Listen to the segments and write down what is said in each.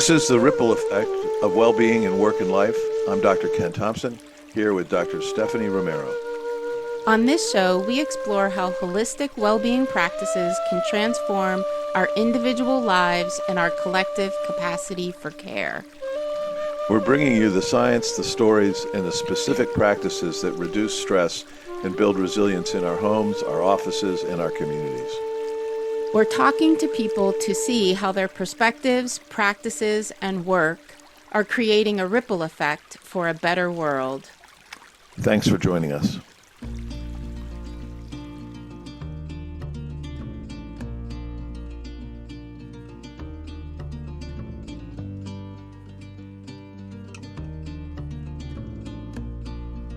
This is the ripple effect of well-being in work and life. I'm Dr. Ken Thompson, here with Dr. Stepahnie Romero. On this show, we explore how holistic well-being practices can transform our individual lives and our collective capacity for care. We're bringing you the science, the stories, and the specific practices that reduce stress and build resilience in our homes, our offices, and our communities. We're talking to people to see how their perspectives, practices, and work are creating a ripple effect for a better world. Thanks for joining us.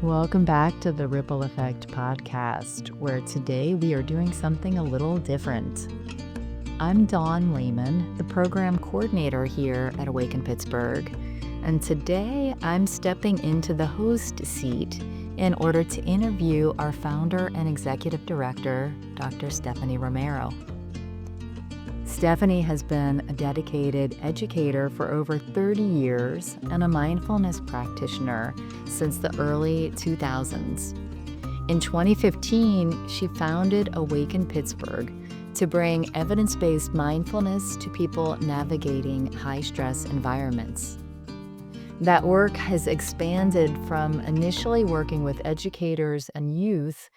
Welcome back to the Ripple Effect podcast, where today we are doing something a little different. I'm Dawn Lehman, the program coordinator here at Awaken Pittsburgh, and today I'm stepping into the host seat in order to interview our founder and executive director, Dr. Stepahnie Romero. Stepahnie has been a dedicated educator for over 30 years and a mindfulness practitioner since the early 2000s. In 2015, she founded Awaken Pittsburgh to bring evidence-based mindfulness to people navigating high-stress environments. That work has expanded from initially working with educators and youth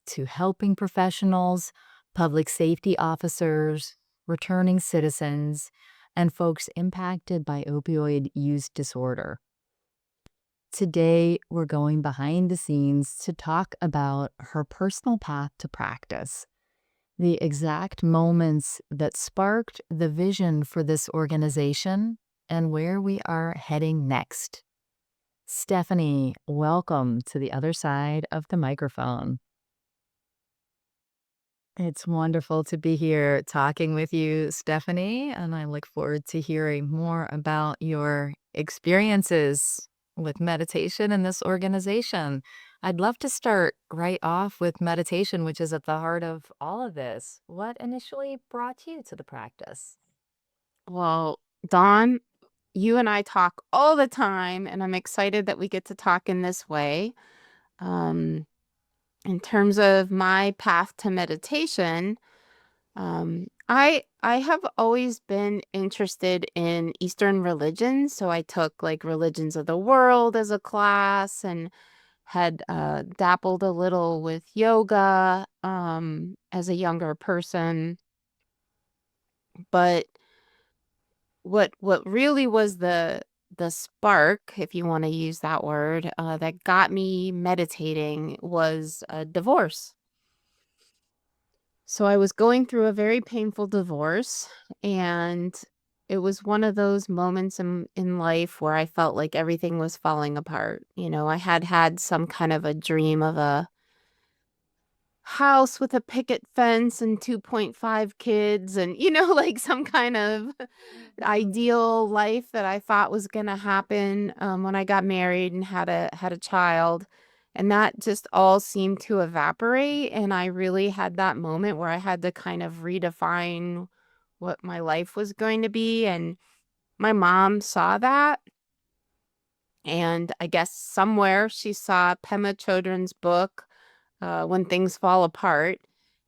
to helping professionals, public safety officers, returning citizens, and folks impacted by opioid use disorder. Today, we're going behind the scenes to talk about her personal path to practice, the exact moments that sparked the vision for this organization, and where we are heading next. Stepahnie, welcome to the other side of the microphone. It's wonderful to be here talking with you, Stepahnie, and I look forward to hearing more about your experiences with meditation in this organization. I'd love to start right off with meditation, which is at the heart of all of this. What initially brought you to the practice? Well, Dawn, you and I talk all the time, and I'm excited that we get to talk in this way. In terms of my path to meditation, I have always been interested in Eastern religions. So I took like religions of the world as a class and had dabbled a little with yoga as a younger person. But what really was the spark, if you want to use that word, that got me meditating was a divorce. So I was going through a very painful divorce, and it was one of those moments in life where I felt like everything was falling apart. You know, I had had some kind of a dream of a house with a picket fence and 2.5 kids and, like some kind of ideal life that I thought was going to happen when I got married and had a child. And that just all seemed to evaporate. And I really had that moment where I had to kind of redefine what my life was going to be. And my mom saw that. And I guess somewhere she saw Pema Chödrön's book, When Things Fall Apart,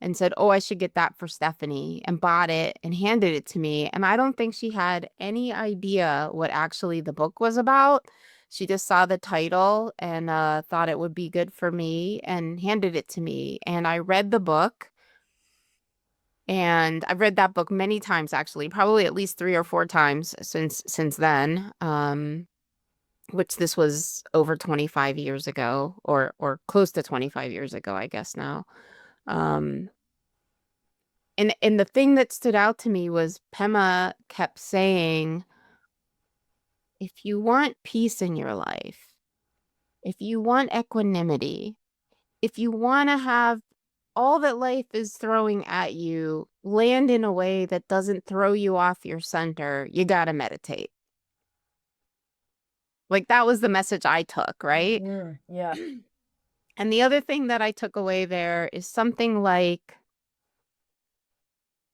and said, oh, I should get that for Stepahnie, and bought it and handed it to me. And I don't think she had any idea what actually the book was about. She just saw the title and thought it would be good for me and handed it to me. And I read the book. And I've read that book many times, actually, probably at least 3 or 4 times since then. Which this was over 25 years ago, or close to 25 years ago, I guess now. And the thing that stood out to me was Pema kept saying, if you want peace in your life, if you want equanimity, if you want to have all that life is throwing at you land in a way that doesn't throw you off your center, you got to meditate. Like, that was the message I took, right? Yeah. And the other thing that I took away there is something like,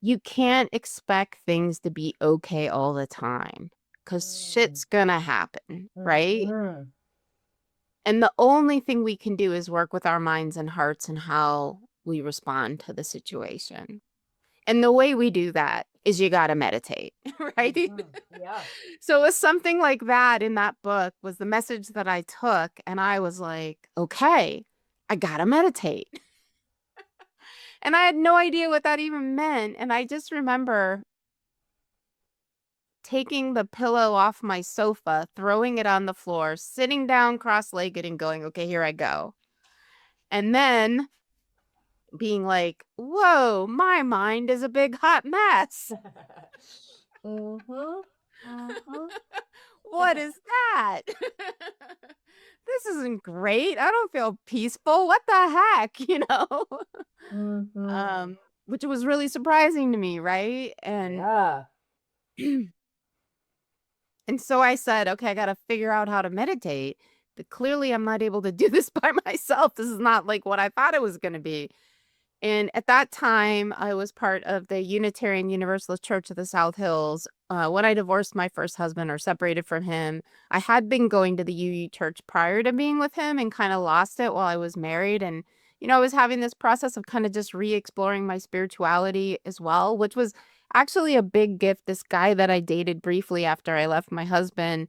you can't expect things to be okay all the time. because shit's gonna happen, right? Mhm. And the only thing we can do is work with our minds and hearts and how we respond to the situation. And the way we do that is you got to meditate, right? Yeah. So it was something like that in that book was the message that I took. And I was like, okay, I got to meditate. And I had no idea what that even meant. And I just remember taking the pillow off my sofa, throwing it on the floor, sitting down cross-legged and going, okay, here I go. And then being like, whoa, my mind is a big hot mess. What is that? This isn't great. I don't feel peaceful. What the heck, which was really surprising to me, right? And Yeah. and so I said, okay, I got to figure out how to meditate. But clearly I'm not able to do this by myself. This is not like what I thought it was going to be. And at that time, I was part of the Unitarian Universalist Church of the South Hills. When I divorced my first husband or separated from him, I had been going to the UU church prior to being with him and kind of lost it while I was married. And, I was having this process of kind of just re-exploring my spirituality as well, which was actually a big gift. This guy that I dated briefly after I left my husband,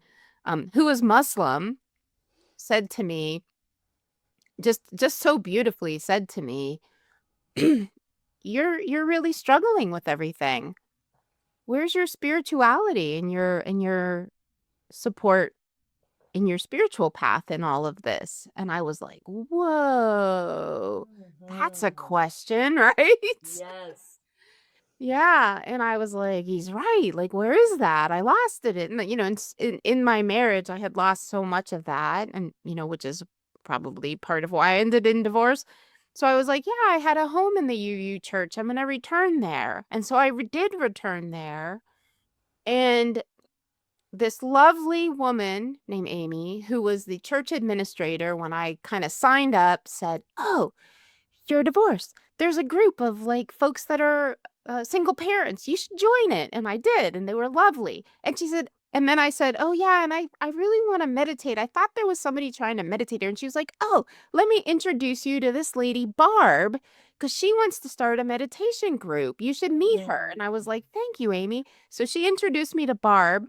who was Muslim, said to me, just so beautifully said to me, you're really struggling with everything. Where's your spirituality and your support in your spiritual path in all of this? And I was like, whoa, that's a question, right? Yes. Yeah. And I was like, he's right. Like, where is that? I lost it. And, in my marriage, I had lost so much of that. And, which is probably part of why I ended in divorce. So I was like, yeah, I had a home in the UU church. I'm going to return there. And so I did return there. And this lovely woman named Amy, who was the church administrator when I kind of signed up, said, oh, you're divorced. There's a group of like folks that are single parents. You should join it. And I did. And they were lovely. And she said, and then I said, oh, yeah. And I really want to meditate. I thought there was somebody trying to meditate here. And she was like, oh, let me introduce you to this lady, Barb, because she wants to start a meditation group. You should meet her. And I was like, thank you, Amy. So she introduced me to Barb,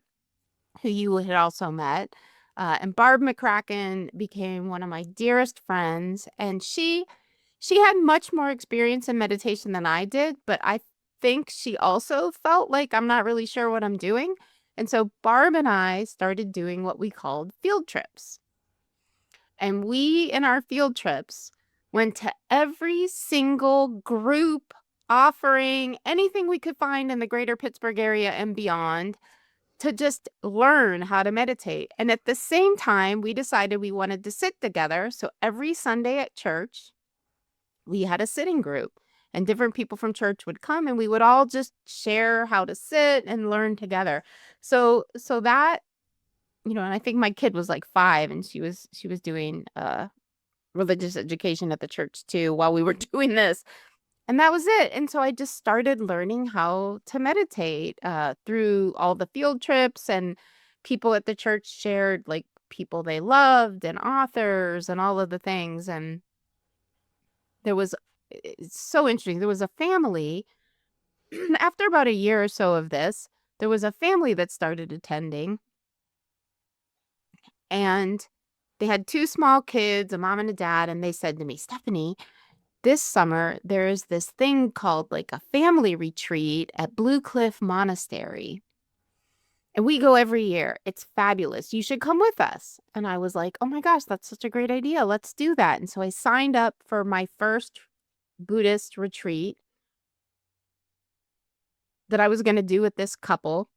who you had also met. And Barb McCracken became one of my dearest friends. And she had much more experience in meditation than I did, but I think she also felt like I'm not really sure what I'm doing. And so Barb and I started doing what we called field trips. And we, in our field trips, went to every single group offering anything we could find in the greater Pittsburgh area and beyond to just learn how to meditate. And at the same time, we decided we wanted to sit together. So every Sunday at church, we had a sitting group and different people from church would come and we would all just share how to sit and learn together. So that, and I think my kid was like 5 and she was doing religious education at the church too while we were doing this. And that was it. And so I just started learning how to meditate through all the field trips, and people at the church shared like people they loved and authors and all of the things. And it's so interesting. There was a family, after about a year or so of this, there was a family that started attending, and they had 2 small kids, a mom and a dad, and they said to me, Stepahnie, this summer there is this thing called like a family retreat at Blue Cliff Monastery. And we go every year. It's fabulous. You should come with us. And I was like, oh my gosh, that's such a great idea. Let's do that. And so I signed up for my first Buddhist retreat that I was going to do with this couple.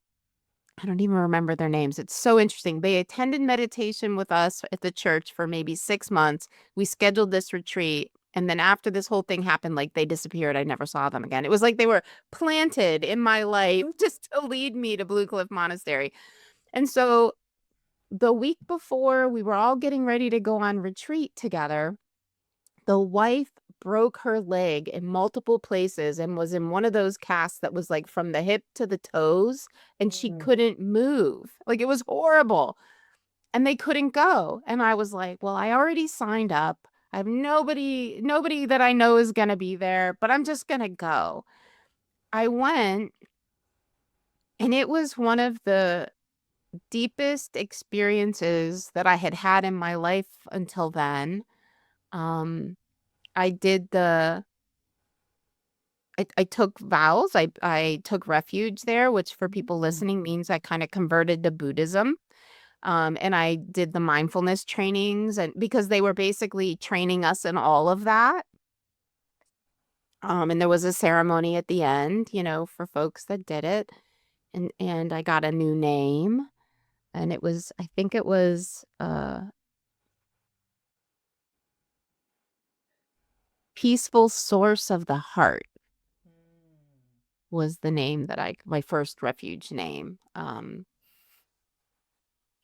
I don't even remember their names. It's so interesting. They attended meditation with us at the church for maybe 6 months. We scheduled this retreat. And then after this whole thing happened, like they disappeared. I never saw them again. It was like they were planted in my life just to lead me to Blue Cliff Monastery. And so the week before we were all getting ready to go on retreat together, the wife broke her leg in multiple places and was in one of those casts that was like from the hip to the toes, and she couldn't move. Like, it was horrible. And they couldn't go. And I was like, well, I already signed up. I have nobody that I know is going to be there, but I'm just going to go. I went, and it was one of the deepest experiences that I had had in my life until then. I did I took vows. I took refuge there, which for people listening means I kind of converted to Buddhism. And I did the mindfulness trainings, and because they were basically training us in all of that. And there was a ceremony at the end, for folks that did it. And I got a new name, and I think it was Peaceful Source of the Heart was the name my first refuge name.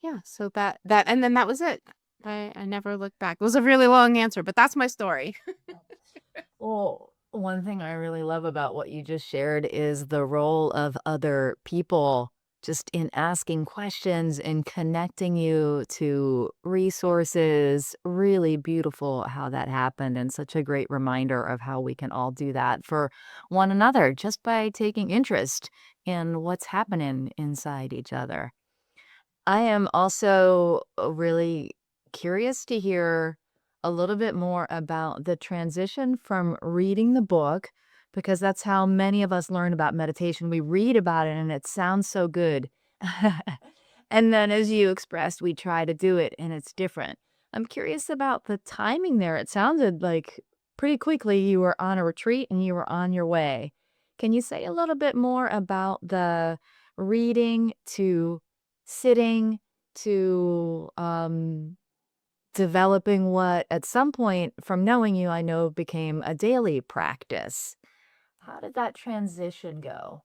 Yeah, so and then that was it. I never looked back. It was a really long answer, but that's my story. Well, one thing I really love about what you just shared is the role of other people just in asking questions and connecting you to resources. Really beautiful how that happened, and such a great reminder of how we can all do that for one another just by taking interest in what's happening inside each other. I am also really curious to hear a little bit more about the transition from reading the book, because that's how many of us learn about meditation. We read about it and it sounds so good. And then, as you expressed, we try to do it and it's different. I'm curious about the timing there. It sounded like pretty quickly you were on a retreat and you were on your way. Can you say a little bit more about the reading to sitting to developing what at some point, from knowing you, I know became a daily practice? How did that transition go?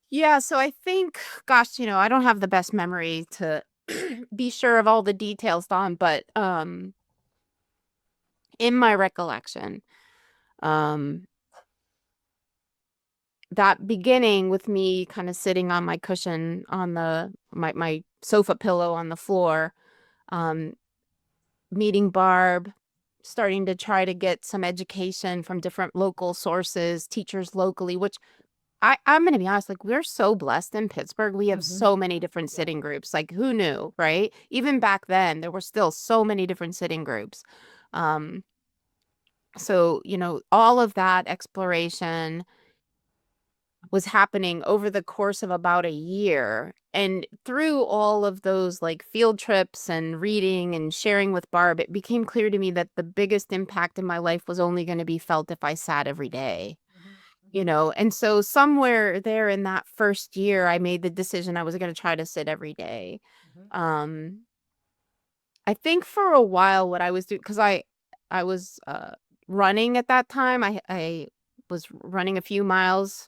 Yeah, so I think, gosh, I don't have the best memory to be sure of all the details, Dawn, but in my recollection, um, that beginning with me kind of sitting on my cushion on my sofa pillow on the floor, um, meeting Barb, starting to try to get some education from different local sources, teachers locally, which I'm going to be honest, like, we're so blessed in Pittsburgh. We have so many different sitting groups. Like, who knew, right? Even back then, there were still so many different sitting groups. So, all of that exploration was happening over the course of about a year. And through all of those like field trips and reading and sharing with Barb, it became clear to me that the biggest impact in my life was only going to be felt if I sat every day. And so somewhere there in that first year, I made the decision I was going to try to sit every day. Um, I think for a while what I was doing, because I was running at that time. I was running a few miles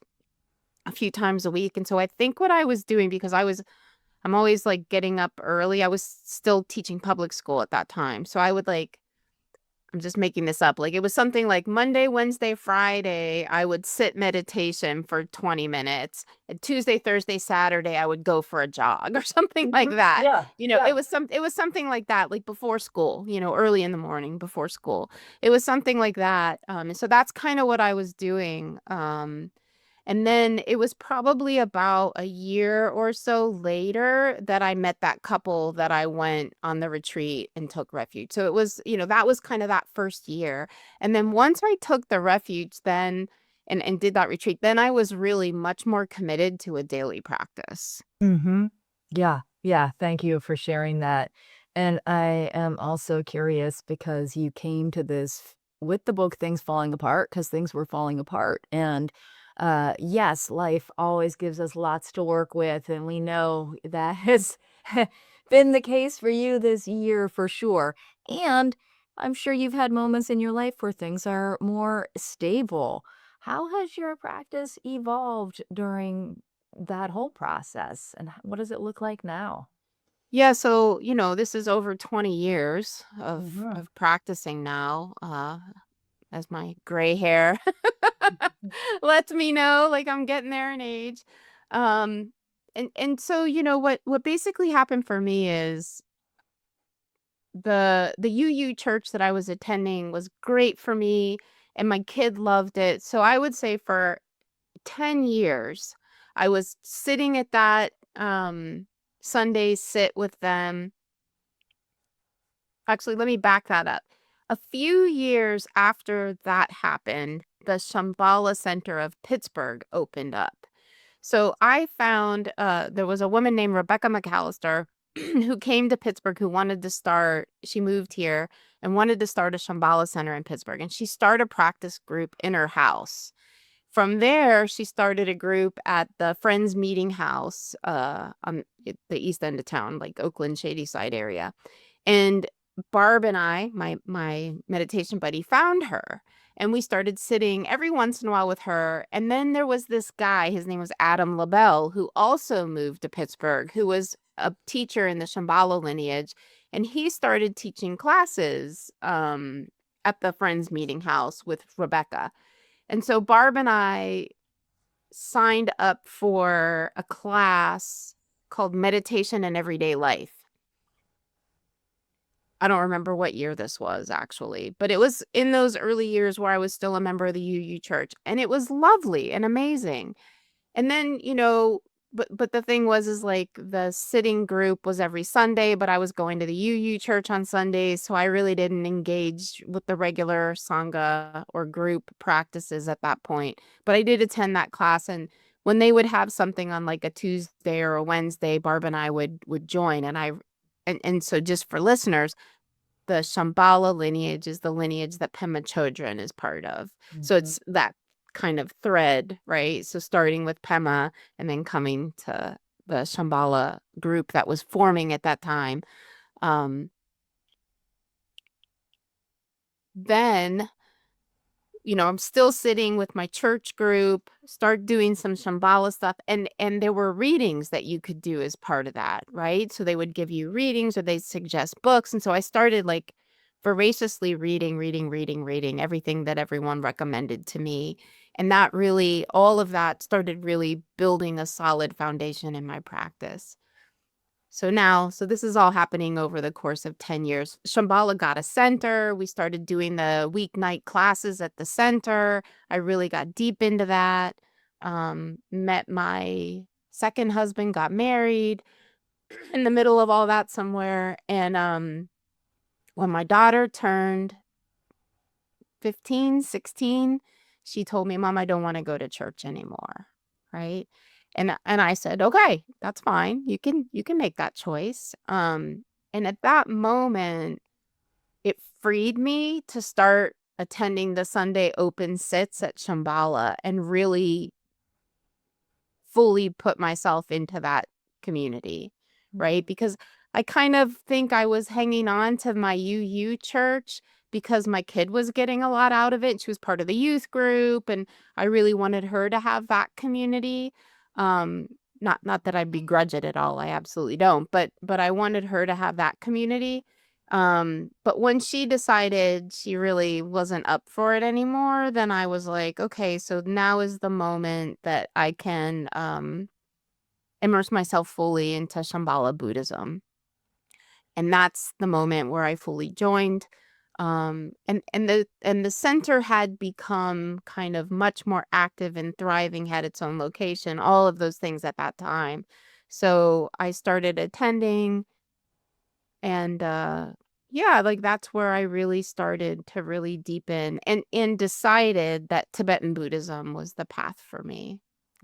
a few times a week. And so I think what I was doing, because I'm always like getting up early. I was still teaching public school at that time. So I would I'm just making this up. Like, it was something like Monday, Wednesday, Friday, I would sit meditation for 20 minutes. And Tuesday, Thursday, Saturday, I would go for a jog or something like that. Yeah. It was something like that, like before school, early in the morning before school. It was something like that. And so that's kind of what I was doing. And then it was probably about a year or so later that I met that couple that I went on the retreat and took refuge. So it was, that was kind of that first year. And then once I took the refuge then and did that retreat, then I was really much more committed to a daily practice. Yeah. Yeah. Thank you for sharing that. And I am also curious because you came to this with the book Things Falling Apart, because things were falling apart. And yes, life always gives us lots to work with. And we know that has been the case for you this year for sure. And I'm sure you've had moments in your life where things are more stable. How has your practice evolved during that whole process, and what does it look like now? Yeah, so, this is over 20 years of Mhm. of practicing now. as my gray hair lets me know, like I'm getting there in age. Um, and so, what basically happened for me is the UU church that I was attending was great for me, and my kid loved it. So I would say for 10 years, I was sitting at that Sunday sit with them. Actually, let me back that up. A few years after that happened, the Shambhala Center of Pittsburgh opened up. So I found there was a woman named Rebecca McAllister who came to Pittsburgh who wanted to start, she moved here and wanted to start a Shambhala Center in Pittsburgh. And she started a practice group in her house. From there, she started a group at the Friends Meeting House on the east end of town, like Oakland, Shadyside area. And Barb and I, my meditation buddy, found her. And we started sitting every once in a while with her. And then there was this guy, his name was Adam LaBelle, who also moved to Pittsburgh, who was a teacher in the Shambhala lineage. And he started teaching classes at the Friends Meeting House with Rebecca. And so Barb and I signed up for a class called Meditation and Everyday Life. I don't remember what year this was actually, but it was in those early years where I was still a member of the UU church, and it was lovely and amazing. And then, but the thing is like the sitting group was every Sunday, but I was going to the UU church on Sundays, so I really didn't engage with the regular Sangha or group practices at that point. But I did attend that class, and when they would have something on like a Tuesday or a Wednesday, Barb and I would join. And so just for listeners, the Shambhala lineage is the lineage that Pema Chödrön is part of. So it's that kind of thread, right? So starting with Pema and then coming to the Shambhala group that was forming at that time. Then, I'm still sitting with my church group, start doing some Shambhala stuff. And there were readings that you could do as part of that, right? So they would give you readings or they'd suggest books. And so I started like voraciously reading everything that everyone recommended to me. And that really, all of that started really building a solid foundation in my practice. So this is all happening over the course of 10 years. Shambhala got a center. We started doing the weeknight classes at the center. I really got deep into that. Met my second husband, got married in the middle of all that somewhere. And when my daughter turned 15, 16, she told me, "Mom, I don't want to go to church anymore." Right. And I said, "Okay, that's fine. You can make that choice." And at that moment, it freed me to start attending the Sunday open sits at Shambhala and really fully put myself into that community, right? Because I kind of think I was hanging on to my UU church because my kid was getting a lot out of it. She was part of the youth group, and I really wanted her to have that community. Not that I begrudge it at all. I absolutely don't. But I wanted her to have that community. But when she decided she really wasn't up for it anymore, then I was like, okay, so now is the moment that I can immerse myself fully into Shambhala Buddhism. And that's the moment where I fully joined. And the center had become kind of much more active and thriving, had its own location, all of those things at that time. So I started attending, and like that's where I really started to really deepen and decided that Tibetan Buddhism was the path for me.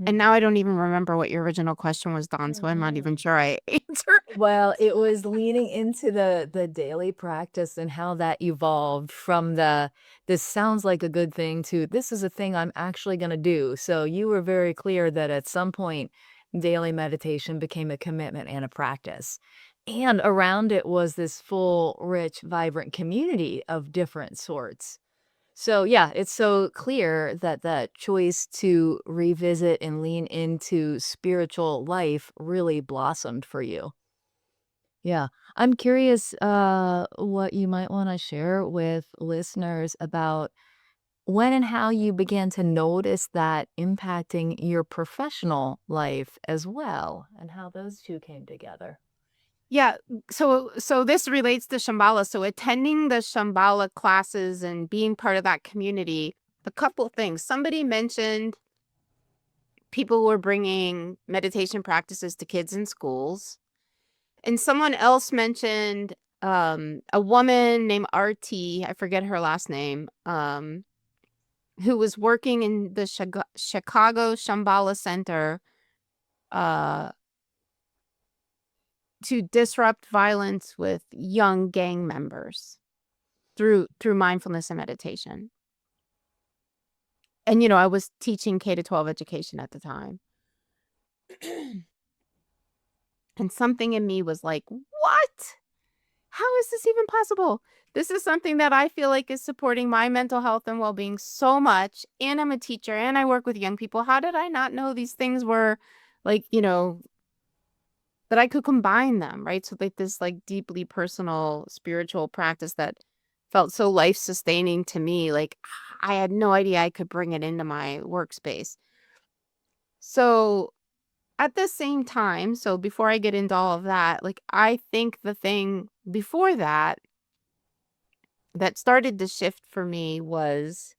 And now I don't even remember what your original question was, Dawn, so I'm not even sure I answered. Well, it was leaning into the daily practice and how that evolved from this sounds like a good thing to this is a thing I'm actually going to do. So you were very clear that at some point daily meditation became a commitment and a practice. And around it was this full, rich, vibrant community of different sorts. So yeah, it's so clear that that choice to revisit and lean into spiritual life really blossomed for you. Yeah. I'm curious what you might want to share with listeners about when and how you began to notice that impacting your professional life as well, and how those two came together. Yeah, so this relates to Shambhala. So attending the Shambhala classes and being part of that community, a couple things. Somebody mentioned people were bringing meditation practices to kids in schools. And someone else mentioned a woman named RT, I forget her last name, who was working in the Chicago Shambhala Center to disrupt violence with young gang members through mindfulness and meditation. And I was teaching K-12 education at the time. And something in me was like, what? How is this even possible? This is something that I feel like is supporting my mental health and well-being so much. And I'm a teacher and I work with young people. How did I not know these things were like, that I could combine them, right? So like this like deeply personal spiritual practice that felt so life-sustaining to me. Like I had no idea I could bring it into my workspace. So at the same time, so before I get into all of that, like I think the thing before that started to shift for me was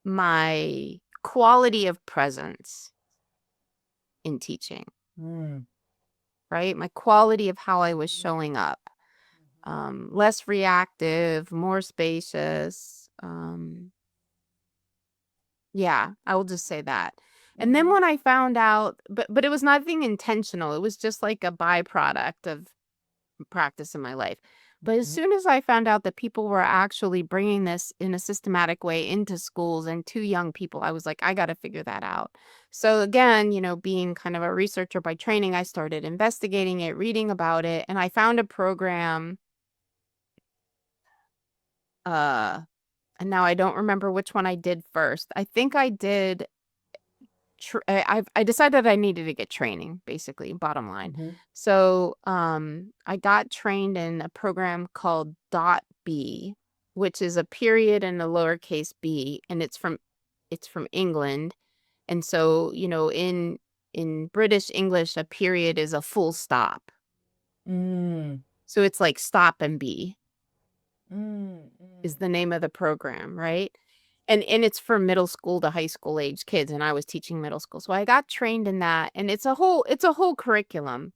my quality of presence in teaching, right? My quality of how I was showing up. Less reactive, more spacious. Yeah, I will just say that. And then when I found out, but it was nothing intentional. It was just like a byproduct of practice in my life. But as soon as I found out that people were actually bringing this in a systematic way into schools and to young people, I was like, I got to figure that out. So again, being kind of a researcher by training, I started investigating it, reading about it, and I found a program. And now I don't remember which one I did first. I think I did. I decided I needed to get training, basically, bottom line. So I got trained in a program called .B, which is a period and a lowercase b, and it's from England. And so, in British English, a period is a full stop. So it's like stop and be is the name of the program, right? And it's for middle school to high school age kids, and I was teaching middle school. So I got trained in that, and it's a whole curriculum.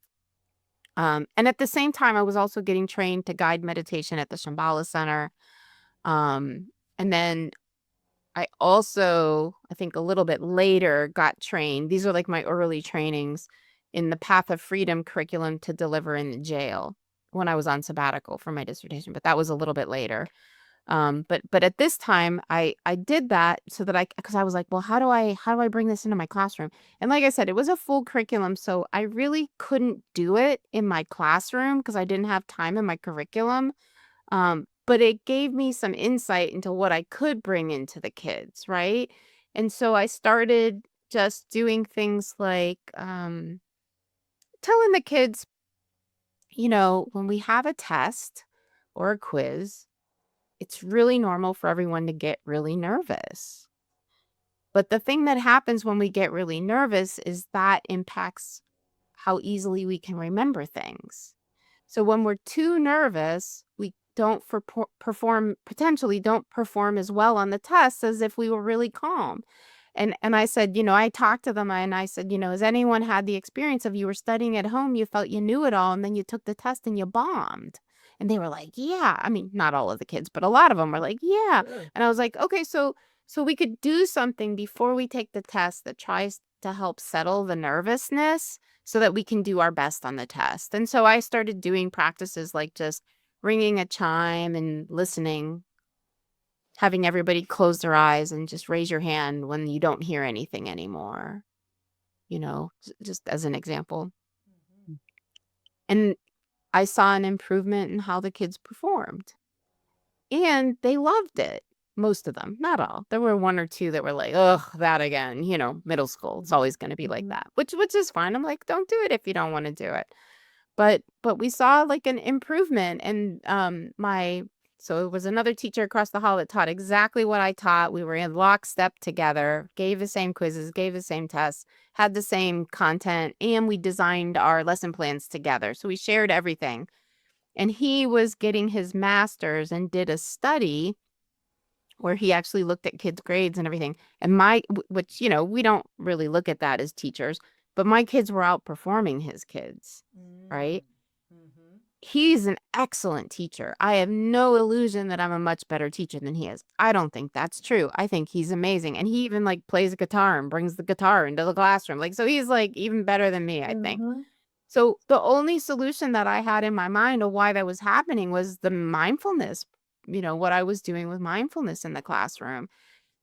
And at the same time, I was also getting trained to guide meditation at the Shambhala Center. And then I also, I think a little bit later, got trained. These are like my early trainings in the Path of Freedom curriculum to deliver in the jail when I was on sabbatical for my dissertation, but that was a little bit later. But at this time I did that so that because I was like, well, how do I bring this into my classroom? And like I said, it was a full curriculum. So I really couldn't do it in my classroom because I didn't have time in my curriculum. But it gave me some insight into what I could bring into the kids. Right. And so I started just doing things like, telling the kids, when we have a test or a quiz, it's really normal for everyone to get really nervous. But the thing that happens when we get really nervous is that impacts how easily we can remember things. So when we're too nervous, we don't potentially don't perform as well on the test as if we were really calm. And I said, I talked to them and I said, has anyone had the experience of you were studying at home, you felt you knew it all, and then you took the test and you bombed? And they were like, yeah. I mean, not all of the kids, but a lot of them were like, yeah. And I was like, okay, so we could do something before we take the test that tries to help settle the nervousness so that we can do our best on the test. And so I started doing practices like just ringing a chime and listening, having everybody close their eyes and just raise your hand when you don't hear anything anymore, just as an example. And I saw an improvement in how the kids performed. And they loved it. Most of them, not all. There were one or two that were like, ugh, that again, middle school. It's always going to be like that, which is fine. I'm like, don't do it if you don't want to do it. But we saw like an improvement. And my So it was another teacher across the hall that taught exactly what I taught. We were in lockstep together, gave the same quizzes, gave the same tests, had the same content, and we designed our lesson plans together. So we shared everything. And he was getting his master's and did a study where he actually looked at kids' grades and everything. And which, we don't really look at that as teachers, but my kids were outperforming his kids, right? Mm-hmm. He's an excellent teacher. I have no illusion that I'm a much better teacher than he is. I don't think that's true. I think he's amazing. And he even like plays guitar and brings the guitar into the classroom. Like, so he's like even better than me, I think. Mm-hmm. So the only solution that I had in my mind of why that was happening was the mindfulness, what I was doing with mindfulness in the classroom.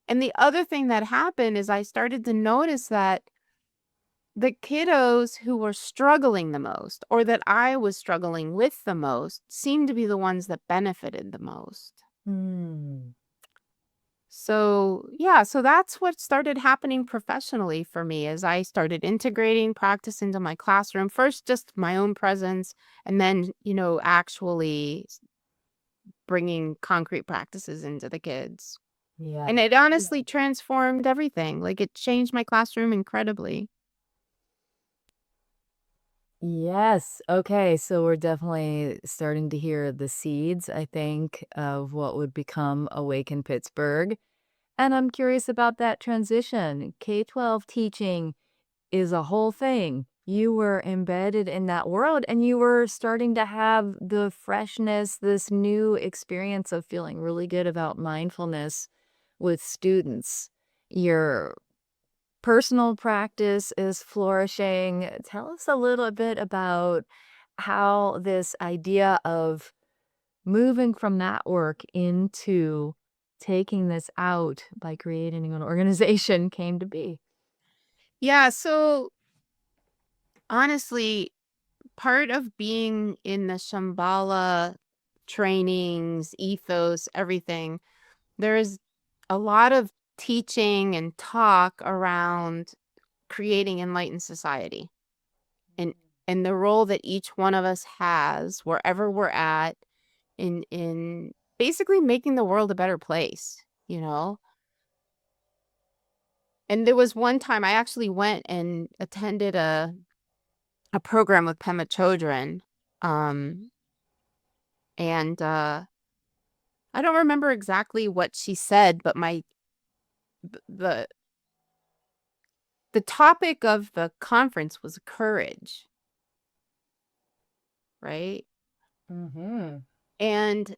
And the other thing that happened is I started to notice that the kiddos who were struggling the most, or that I was struggling with the most, seemed to be the ones that benefited the most. Mm. So, yeah, so that's what started happening professionally for me as I started integrating practice into my classroom. First, just my own presence, and then, actually bringing concrete practices into the kids. Yeah. And it honestly transformed everything. Like, it changed my classroom incredibly. Yes. Okay. So we're definitely starting to hear the seeds, I think, of what would become Awaken Pittsburgh. And I'm curious about that transition. K-12 teaching is a whole thing. You were embedded in that world and you were starting to have the freshness, this new experience of feeling really good about mindfulness with students. Your personal practice is flourishing. Tell us a little bit about how this idea of moving from that work into taking this out by creating an organization came to be. Yeah, so honestly, part of being in the Shambhala trainings, ethos, everything, there is a lot of teaching and talk around creating enlightened society and the role that each one of us has wherever we're at in basically making the world a better place. And there was one time I actually went and attended a program with Pema Chödrön. And I don't remember exactly what she said, but the the topic of the conference was courage, right? Mm-hmm. And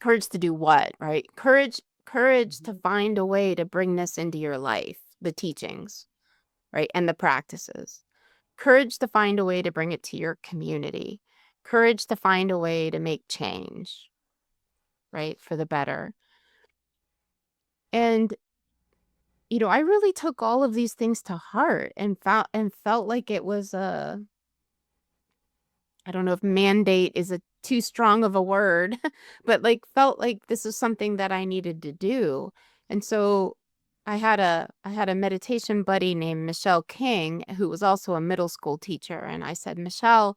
courage to do what, right? Courage to find a way to bring this into your life, the teachings, right? And the practices. Courage to find a way to bring it to your community. Courage to find a way to make change, right? For the better. And I really took all of these things to heart and felt like it was I don't know if mandate is a too strong of a word, but like felt like this is something that I needed to do. And so I had a meditation buddy named Michelle King, who was also a middle school teacher. And I said, Michelle,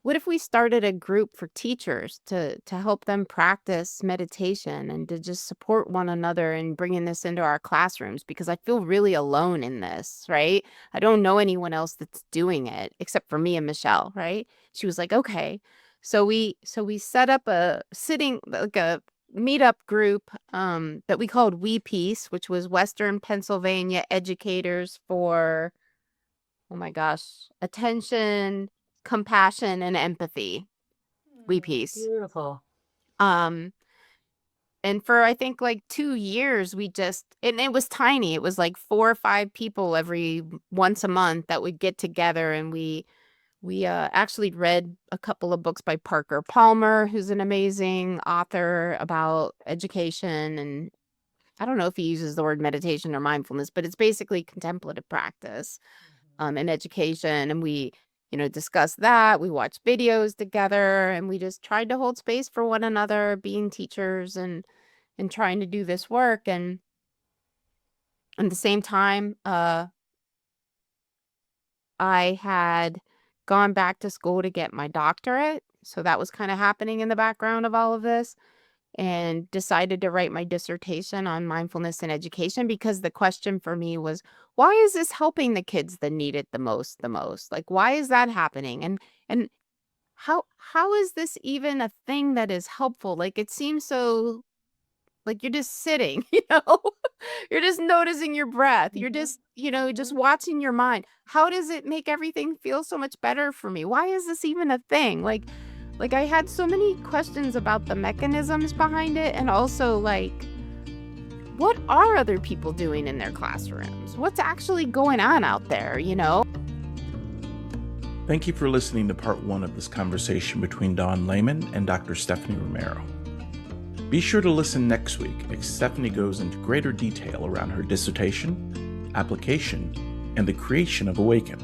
what if we started a group for teachers to help them practice meditation and to just support one another in bringing this into our classrooms? Because I feel really alone in this, right? I don't know anyone else that's doing it except for me and Michelle, right? She was like, okay. So we set up a meetup group that we called We Peace, which was Western Pennsylvania educators for, oh my gosh, attention, compassion, and empathy. We Peace. Beautiful. Um, and for I think like 2 years, and it was tiny. It was like 4 or 5 people every once a month that would get together, and we actually read a couple of books by Parker Palmer, who's an amazing author about education. And I don't know if he uses the word meditation or mindfulness, but it's basically contemplative practice. In education, and we discussed that. We watched videos together, and we just tried to hold space for one another, being teachers and trying to do this work. And at the same time, I had gone back to school to get my doctorate, So that was kind of happening in the background of all of this, and decided to write my dissertation on mindfulness and education because the question for me was, why is this helping the kids that need it the most? Like, why is that happening? And how is this even a thing that is helpful? Like, it seems so like you're just sitting, you're just noticing your breath. You're just, just watching your mind. How does it make everything feel so much better for me? Why is this even a thing? Like I had so many questions about the mechanisms behind it, and also like, what are other people doing in their classrooms? What's actually going on out there, Thank you for listening to part 1 of this conversation between Dawn Lehman and Dr. Stepahnie Romero. Be sure to listen next week as Stepahnie goes into greater detail around her dissertation, application, and the creation of Awaken.